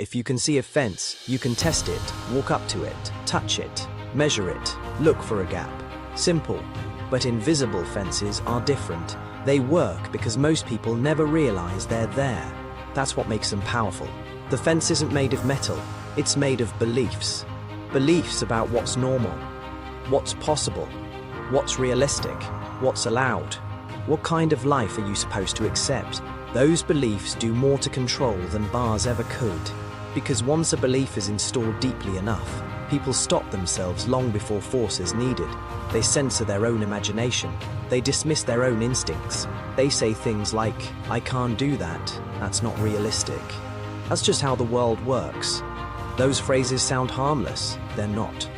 If you can see a fence, you can test it, walk up to it, touch it, measure it, look for a gap. Simple. But invisible fences are different. They work because most people never realize they're there. That's what makes them powerful. The fence isn't made of metal, it's made of beliefs. Beliefs about what's normal, what's possible, what's realistic, what's allowed. What kind of life are you supposed to accept? Those beliefs do more to control than bars ever could. Because once a belief is installed deeply enough, people stop themselves long before force is needed. They censor their own imagination. They dismiss their own instincts. They say things like, "I can't do that. That's not realistic." That's just how the world works. Those phrases sound harmless. They're not.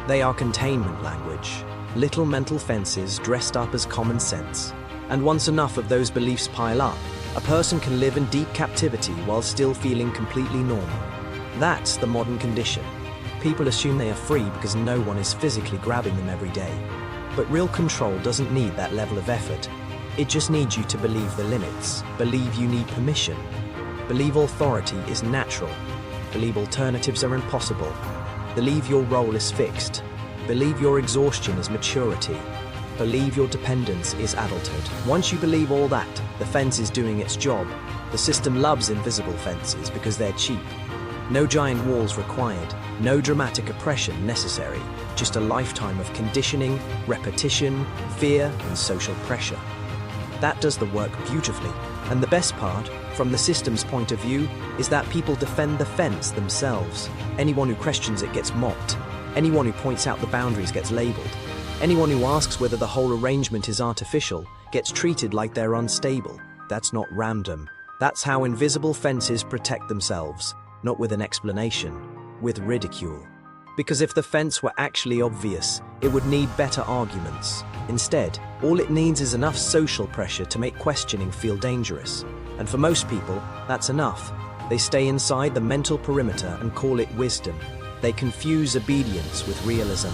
They are containment language. Little mental fences dressed up as common sense. And once enough of those beliefs pile up, a person can live in deep captivity while still feeling completely normal. That's the modern condition. People assume they are free because no one is physically grabbing them every day. But real control doesn't need that level of effort. It just needs you to believe the limits, believe you need permission, believe authority is natural, believe alternatives are impossible, believe your role is fixed, believe your exhaustion is maturity, believe your dependence is adulthood. Once you believe all that, the fence is doing its job. The system loves invisible fences because they're cheap. No giant walls required, no dramatic oppression necessary, just a lifetime of conditioning, repetition, fear, and social pressure. That does the work beautifully. And the best part, from the system's point of view, is that people defend the fence themselves. Anyone who questions it gets mocked. Anyone who points out the boundaries gets labeled. Anyone who asks whether the whole arrangement is artificial gets treated like they're unstable. That's not random. That's how invisible fences protect themselves, not with an explanation, with ridicule. Because if the fence were actually obvious, it would need better arguments. Instead, all it needs is enough social pressure to make questioning feel dangerous. And for most people, that's enough. They stay inside the mental perimeter and call it wisdom. They confuse obedience with realism.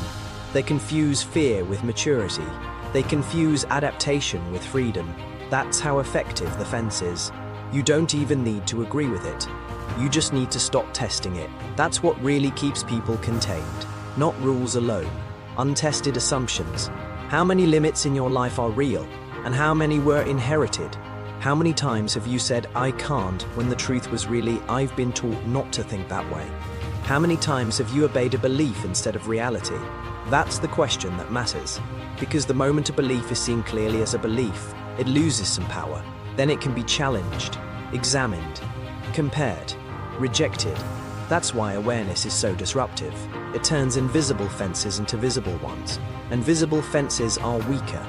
They confuse fear with maturity. They confuse adaptation with freedom. That's how effective the fence is. You don't even need to agree with it. You just need to stop testing it. That's what really keeps people contained. Not rules alone. Untested assumptions. How many limits in your life are real? And how many were inherited? How many times have you said, "I can't," when the truth was really, "I've been taught not to think that way"? How many times have you obeyed a belief instead of reality? That's the question that matters. Because the moment a belief is seen clearly as a belief, it loses some power. Then it can be challenged, examined, compared, rejected. That's why awareness is so disruptive. It turns invisible fences into visible ones. And visible fences are weaker.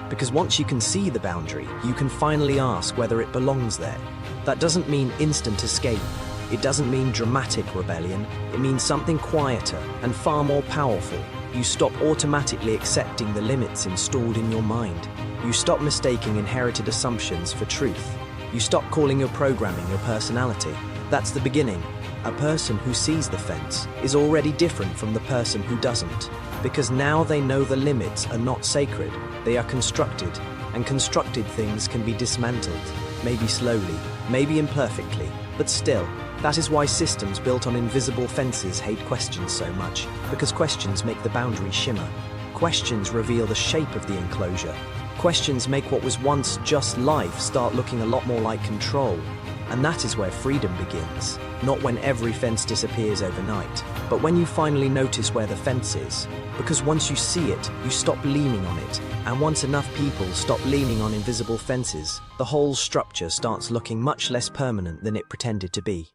Because once you can see the boundary, you can finally ask whether it belongs there. That doesn't mean instant escape. It doesn't mean dramatic rebellion. It means something quieter and far more powerful. You stop automatically accepting the limits installed in your mind. You stop mistaking inherited assumptions for truth. You stop calling your programming your personality. That's the beginning. A person who sees the fence is already different from the person who doesn't. Because now they know the limits are not sacred. They are constructed, and constructed things can be dismantled. Maybe slowly, maybe imperfectly, but still. That is why systems built on invisible fences hate questions so much, because questions make the boundary shimmer. Questions reveal the shape of the enclosure. Questions make what was once just life start looking a lot more like control. And that is where freedom begins. Not when every fence disappears overnight, but when you finally notice where the fence is. Because once you see it, you stop leaning on it. And once enough people stop leaning on invisible fences, the whole structure starts looking much less permanent than it pretended to be.